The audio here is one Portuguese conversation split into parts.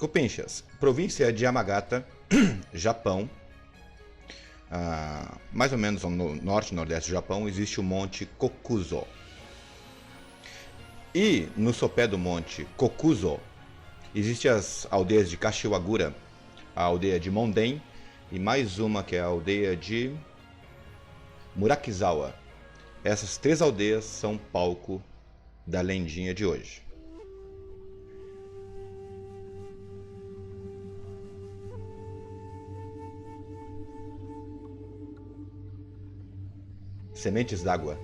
Copinchas, província de Yamagata, Japão. Mais ou menos no norte e nordeste do Japão existe o monte Kokuzo. E no sopé do monte Kokuzo existem as aldeias de Kashiwagura, a aldeia de Monden e mais uma que é a aldeia de Murakizawa. Essas 3 aldeias são palco da lendinha de hoje. Sementes d'água.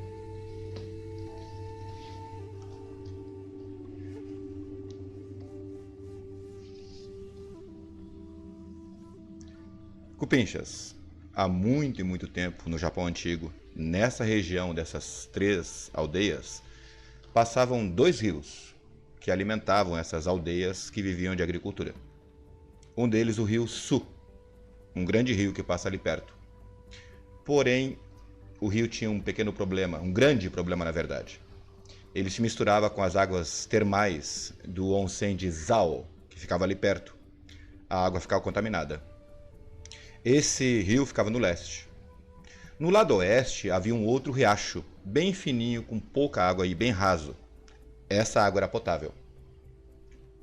Cupinchas. Há muito e muito tempo no Japão antigo, nessa região dessas 3 aldeias, passavam 2 rios que alimentavam essas aldeias que viviam de agricultura. Um deles o rio Su, um grande rio que passa ali perto. Porém, o rio tinha um pequeno problema, um grande problema na verdade. Ele se misturava com as águas termais do onsen de Zao, que ficava ali perto. A água ficava contaminada. Esse rio ficava no leste. No lado oeste havia um outro riacho, bem fininho, com pouca água e bem raso. Essa água era potável.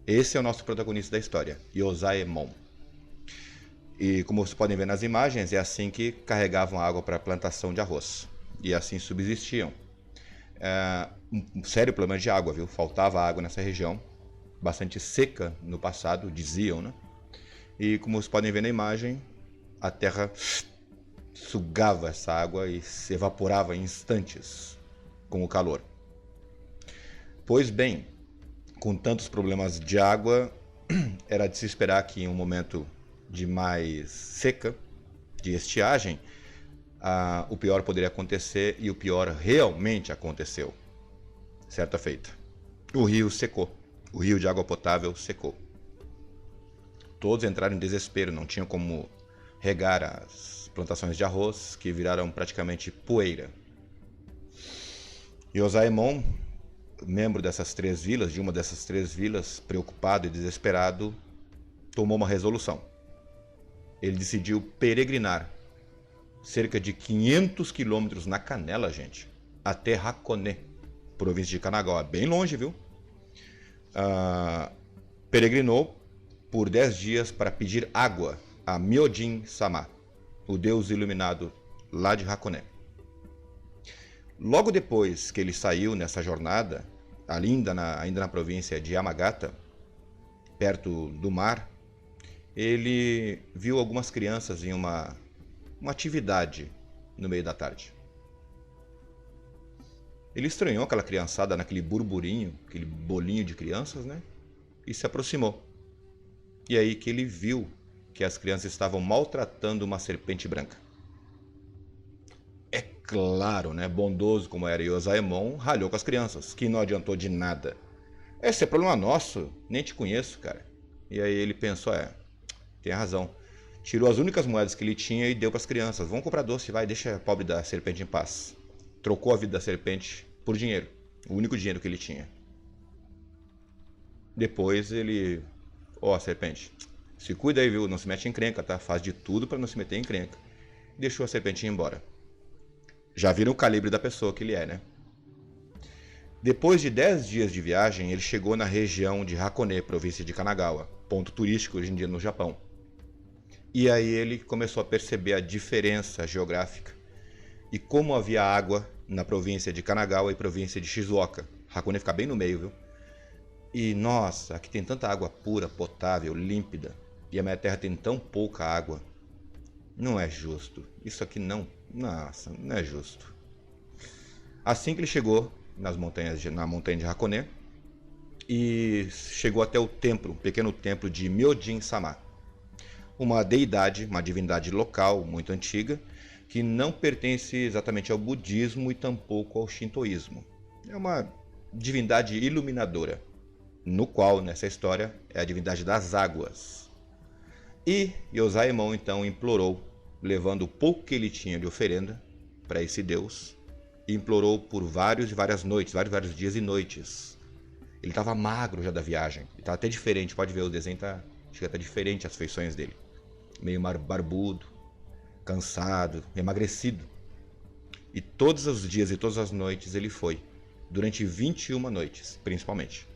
Esse é o nosso protagonista da história, Yozaemon. E como vocês podem ver nas imagens, é assim que carregavam água para a plantação de arroz. E assim subsistiam. Um sério problema de água, viu? Faltava água nessa região. Bastante seca no passado, diziam, né? E como vocês podem ver na imagem, a terra sugava essa água e se evaporava em instantes com o calor. Pois bem, com tantos problemas de água, era de se esperar que em um momento de mais seca, de estiagem, o pior poderia acontecer, e o pior realmente aconteceu. Certa feita, o rio secou, o rio de água potável secou. Todos entraram em desespero, não tinham como regar as plantações de arroz, que viraram praticamente poeira. Yozaemon, membro dessas 3 vilas, de uma dessas 3 vilas, preocupado e desesperado, tomou uma resolução. Ele decidiu peregrinar cerca de 500 quilômetros na canela, gente, até Hakone, província de Kanagawa, bem longe, viu? Peregrinou por 10 dias para pedir água a Myojin-sama, o deus iluminado lá de Hakone. Logo depois que ele saiu nessa jornada, ainda na província de Yamagata, perto do mar, ele viu algumas crianças em uma atividade no meio da tarde. Ele estranhou aquela criançada naquele burburinho, aquele bolinho de crianças, né? E se aproximou. E aí que ele viu que as crianças estavam maltratando uma serpente branca. É claro, né? Bondoso como era Yozaemon, ralhou com as crianças, que não adiantou de nada. Esse é problema nosso, nem te conheço, cara. E aí ele pensou, tem razão. Tirou as únicas moedas que ele tinha e deu para as crianças. Vão comprar doce, vai, deixa a pobre da serpente em paz. Trocou a vida da serpente por dinheiro. O único dinheiro que ele tinha. Depois ele... serpente, se cuida aí, viu? Não se mete em encrenca, tá? Faz de tudo para não se meter em encrenca. Deixou a serpente ir embora. Já viram o calibre da pessoa que ele é, né? Depois de 10 dias de viagem, ele chegou na região de Hakone, província de Kanagawa, ponto turístico hoje em dia no Japão. E aí ele começou a perceber a diferença geográfica e como havia água na província de Kanagawa e província de Shizuoka. Hakone fica bem no meio, viu? E nossa, aqui tem tanta água pura, potável, límpida, e a minha terra tem tão pouca água. Não é justo. Isso aqui não é justo. Assim que ele chegou na montanha de Hakone e chegou até o templo, um pequeno templo de Myojin-sama, uma deidade, uma divindade local muito antiga, que não pertence exatamente ao budismo e tampouco ao shintoísmo. É uma divindade iluminadora, no qual, nessa história, é a divindade das águas. E Yozaemon então implorou, levando o pouco que ele tinha de oferenda para esse deus, e implorou por várias noites, vários dias e noites. Ele estava magro já da viagem, estava até diferente, pode ver, o desenho está Chega a estar diferente as feições dele. Meio barbudo, cansado, emagrecido. E todos os dias e todas as noites ele foi. Durante 21 noites, principalmente.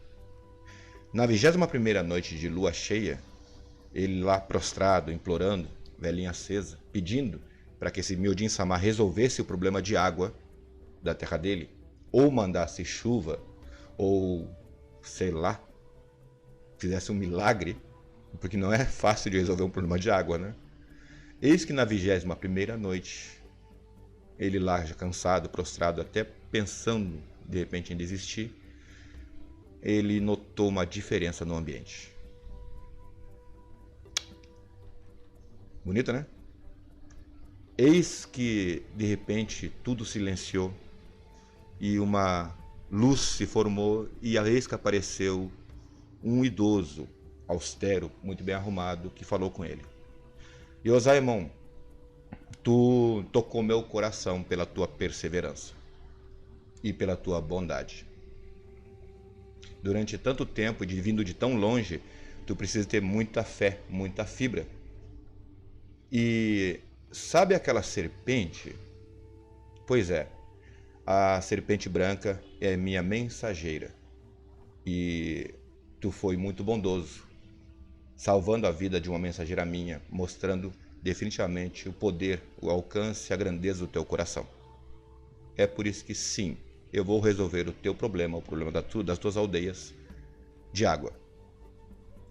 Na 21ª noite de lua cheia, ele lá prostrado, implorando, velhinha acesa, pedindo para que esse Miodin Samar resolvesse o problema de água da terra dele, ou mandasse chuva, ou, sei lá, fizesse um milagre, porque não é fácil de resolver um problema de água, né? Eis que na 21ª noite, ele lá já cansado, prostrado, até pensando de repente em desistir, ele notou uma diferença no ambiente. Bonito, né? Eis que de repente tudo silenciou e uma luz se formou, e eis que apareceu um idoso, austero, muito bem arrumado, que falou com ele. Yosaemon, tu tocou meu coração pela tua perseverança e pela tua bondade. Durante tanto tempo, vindo de tão longe, tu precisa ter muita fé, muita fibra. E sabe aquela serpente? Pois é, a serpente branca é minha mensageira. E tu foi muito bondoso, salvando a vida de uma mensageira minha, mostrando definitivamente o poder, o alcance e a grandeza do teu coração. É por isso que sim, eu vou resolver o teu problema, o problema das tuas aldeias de água.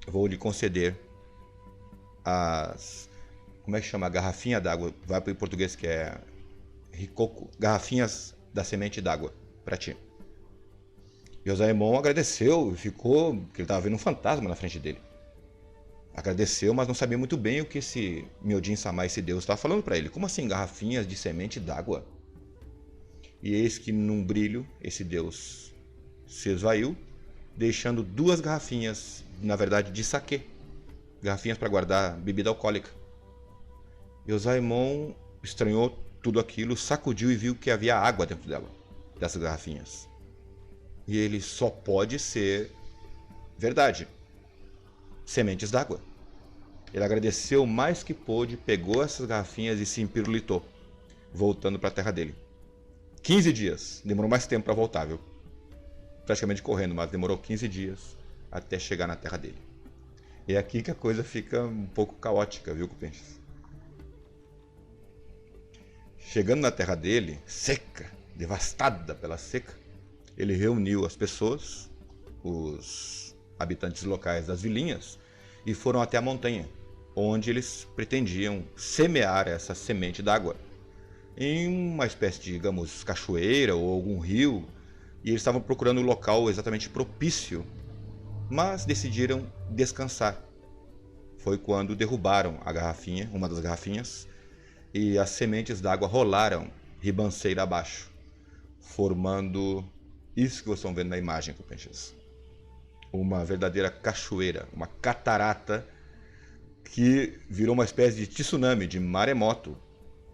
Vou lhe conceder as... Como é que chama? Garrafinha d'água. Vai para o português que é Rikoku. Garrafinhas da semente d'água para ti. Yosaemon agradeceu e ficou... Porque ele estava vendo um fantasma na frente dele. Agradeceu, mas não sabia muito bem o que esse Miodin Samar, esse Deus, estava falando para ele. Como assim garrafinhas de semente d'água? E eis que num brilho, esse Deus se esvaiu, deixando 2 garrafinhas, na verdade de saquê. Garrafinhas para guardar bebida alcoólica. Yosaemon estranhou tudo aquilo, sacudiu e viu que havia água dentro dela, dessas garrafinhas. E ele só pode ser verdade. Sementes d'água. Ele agradeceu mais que pôde, pegou essas garrafinhas e se empirulitou, voltando para a terra dele. 15 dias. Demorou mais tempo para voltar, viu? Praticamente correndo, mas demorou 15 dias até chegar na terra dele. E é aqui que a coisa fica um pouco caótica, viu, Cupenches? Chegando na terra dele, seca, devastada pela seca, ele reuniu as pessoas, os habitantes locais das vilinhas, e foram até a montanha, onde eles pretendiam semear essa semente d'água em uma espécie de, digamos, cachoeira ou algum rio, e eles estavam procurando um local exatamente propício, mas decidiram descansar. Foi quando derrubaram a garrafinha, uma das garrafinhas, e as sementes d'água rolaram ribanceira abaixo, formando isso que vocês estão vendo na imagem, Cupenches. Uma verdadeira cachoeira, uma catarata que virou uma espécie de tsunami, de maremoto.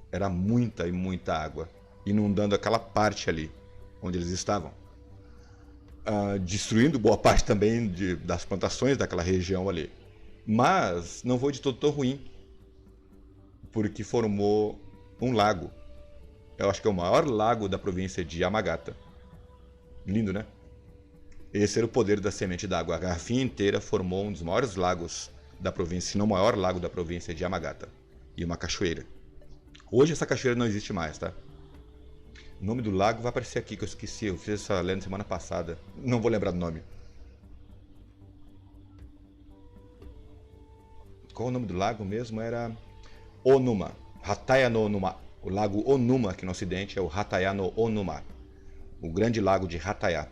Era muita e muita água, inundando aquela parte ali onde eles estavam. Destruindo boa parte também das plantações daquela região ali. Mas não foi de todo tão ruim, porque formou um lago. Eu acho que é o maior lago da província de Yamagata. Lindo, né? Esse era o poder da semente d'água. A garrafinha inteira formou um dos maiores lagos da província, se não o maior lago da província de Yamagata. E uma cachoeira. Hoje essa cachoeira não existe mais, tá? O nome do lago vai aparecer aqui, que eu esqueci. Eu fiz essa lenda semana passada. Não vou lembrar do nome. Qual o nome do lago mesmo? Era Onuma. Hataya no Onuma. O lago Onuma aqui no ocidente é o Hataya no Onuma. O grande lago de Hataya.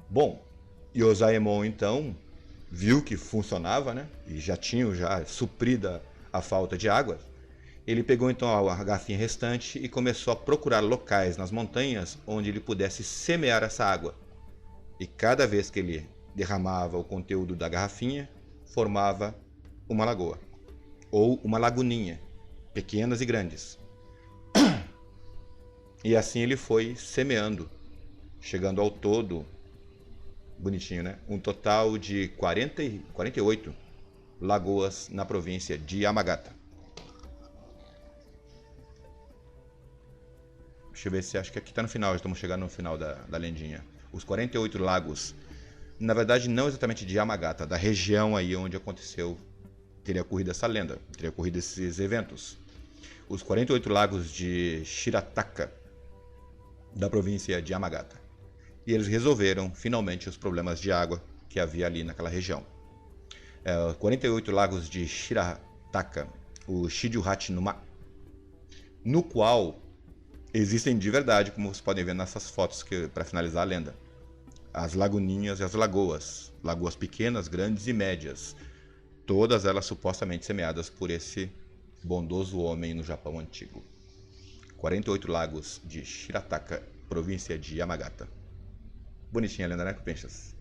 Bom, Yosaemon então viu que funcionava, né? E já tinha suprida a falta de água. Ele pegou então a garrafinha restante e começou a procurar locais nas montanhas onde ele pudesse semear essa água. E cada vez que ele derramava o conteúdo da garrafinha, formava uma lagoa. Ou uma laguninha, pequenas e grandes. E assim ele foi semeando, chegando ao todo Bonitinho, né? Um total de 48 lagoas na província de Yamagata. Deixa eu ver se acho que aqui está no final, estamos chegando no final da lendinha. Os 48 lagos, na verdade não exatamente de Yamagata, da região aí onde aconteceu, teria ocorrido essa lenda, teria ocorrido esses eventos. Os 48 lagos de Shirataka, da província de Yamagata. E eles resolveram finalmente os problemas de água que havia ali naquela região. 48 lagos de Shirataka, o Shijuhachi no Ma, no qual existem de verdade, como vocês podem ver nessas fotos para finalizar a lenda. As laguninhas e as lagoas, lagoas pequenas, grandes e médias, todas elas supostamente semeadas por esse bondoso homem no Japão antigo. 48 lagos de Shirataka, província de Yamagata. Bonitinha a lenda, né, Cupinchas?